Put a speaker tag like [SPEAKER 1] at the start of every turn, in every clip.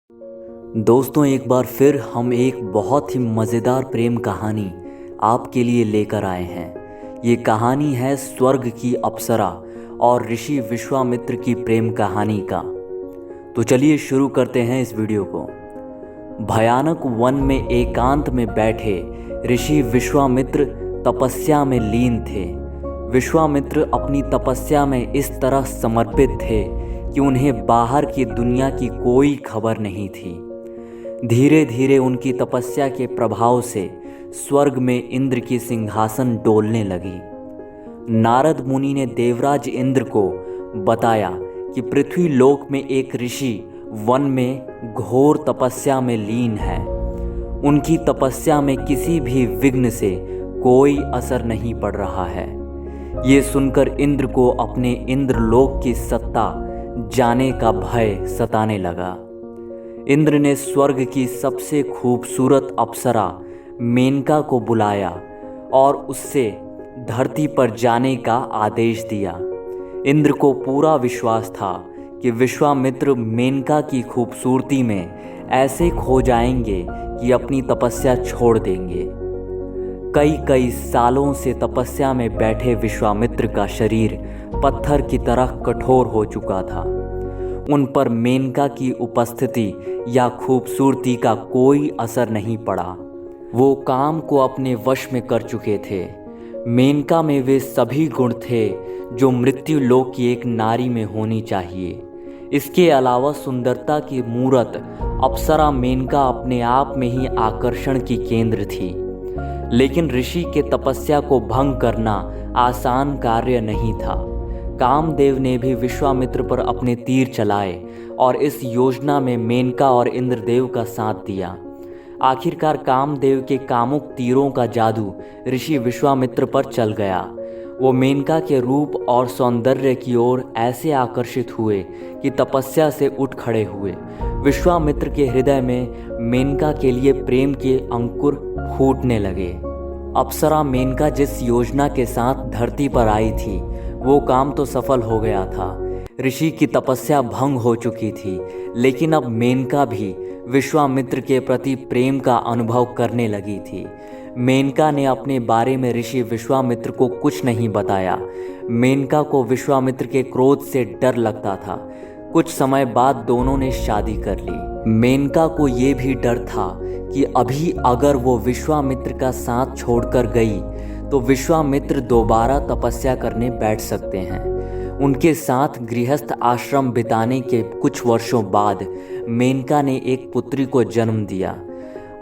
[SPEAKER 1] दोस्तों, एक बार फिर हम एक बहुत ही मज़ेदार प्रेम कहानी आपके लिए लेकर आए हैं। ये कहानी है स्वर्ग की अप्सरा और ऋषि विश्वामित्र की प्रेम कहानी का। तो चलिए शुरू करते हैं इस वीडियो को। भयानक वन में एकांत में बैठे ऋषि विश्वामित्र तपस्या में लीन थे। विश्वामित्र अपनी तपस्या में इस तरह समर्पित थे कि उन्हें बाहर की दुनिया की कोई खबर नहीं थी। धीरे धीरे उनकी तपस्या के प्रभाव से स्वर्ग में इंद्र की सिंहासन डोलने लगी। नारद मुनि ने देवराज इंद्र को बताया कि पृथ्वी लोक में एक ऋषि वन में घोर तपस्या में लीन है। उनकी तपस्या में किसी भी विघ्न से कोई असर नहीं पड़ रहा है। ये सुनकर इंद्र को अपने इंद्रलोक की सत्ता जाने का भय सताने लगा। इंद्र ने स्वर्ग की सबसे खूबसूरत अप्सरा मेनका को बुलाया और उससे धरती पर जाने का आदेश दिया। इंद्र को पूरा विश्वास था कि विश्वामित्र मेनका की खूबसूरती में ऐसे खो जाएंगे कि अपनी तपस्या छोड़ देंगे। कई कई सालों से तपस्या में बैठे विश्वामित्र का शरीर पत्थर की तरह कठोर हो चुका था। उन पर मेनका की उपस्थिति या खूबसूरती का कोई असर नहीं पड़ा। वो काम को अपने वश में कर चुके थे। मेनका में वे सभी गुण थे जो मृत्यु लोक की एक नारी में होनी चाहिए। इसके अलावा सुंदरता की मूरत अप्सरा मेनका अपने आप में ही आकर्षण की केंद्र थी। लेकिन ऋषि के तपस्या को भंग करना आसान कार्य नहीं था। कामदेव ने भी विश्वामित्र पर अपने तीर चलाए और इस योजना में मेनका और इंद्रदेव का साथ दिया। आखिरकार कामदेव के कामुक तीरों का जादू ऋषि विश्वामित्र पर चल गया। वो मेनका के रूप और सौंदर्य की ओर ऐसे आकर्षित हुए कि तपस्या से उठ खड़े हुए। विश्वामित्र के हृदय में मेनका के लिए प्रेम के अंकुर फूटने लगे। अप्सरा मेनका जिस योजना के साथ धरती पर आई थी वो काम तो सफल हो गया था। ऋषि की तपस्या भंग हो चुकी थी, लेकिन अब मेनका भी विश्वामित्र के प्रति प्रेम का अनुभव करने लगी थी। मेनका ने अपने बारे में ऋषि विश्वामित्र को कुछ नहीं बताया। मेनका को विश्वामित्र के क्रोध से डर लगता था। कुछ समय बाद दोनों ने शादी कर ली। मेनका को ये भी डर था कि अभी अगर वो विश्वामित्र का साथ छोड़कर गई तो विश्वामित्र दोबारा तपस्या करने बैठ सकते हैं। उनके साथ गृहस्थ आश्रम बिताने के कुछ वर्षों बाद मेनका ने एक पुत्री को जन्म दिया।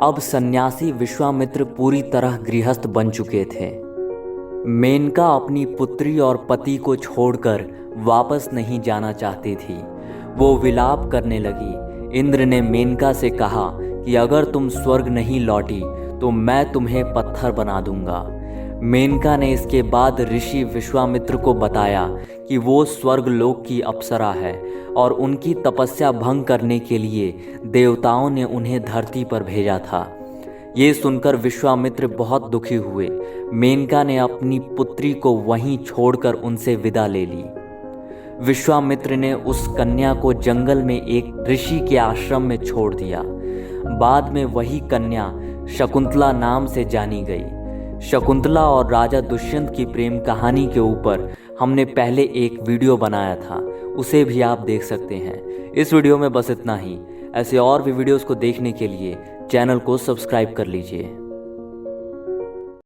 [SPEAKER 1] अब सन्यासी विश्वामित्र पूरी तरह गृहस्थ बन चुके थे। मेनका अपनी पुत्री और पति को छोड़कर वापस नहीं जाना चाहती थी। वो विलाप करने लगी। इंद्र ने मेनका से कहा कि अगर तुम स्वर्ग नहीं लौटी तो मैं तुम्हें पत्थर बना दूंगा। मेनका ने इसके बाद ऋषि विश्वामित्र को बताया कि वो स्वर्ग लोक की अप्सरा है और उनकी तपस्या भंग करने के लिए देवताओं ने उन्हें धरती पर भेजा था। ये सुनकर विश्वामित्र बहुत दुखी हुए। मेनका ने अपनी पुत्री को वहीं छोड़कर उनसे विदा ले ली। विश्वामित्र ने उस कन्या को जंगल में एक ऋषि के आश्रम में छोड़ दिया। बाद में वही कन्या शकुंतला नाम से जानी गई। शकुंतला और राजा दुष्यंत की प्रेम कहानी के ऊपर हमने पहले एक वीडियो बनाया था, उसे भी आप देख सकते हैं। इस वीडियो में बस इतना ही। ऐसे और भी वीडियोस को देखने के लिए चैनल को सब्सक्राइब कर लीजिए।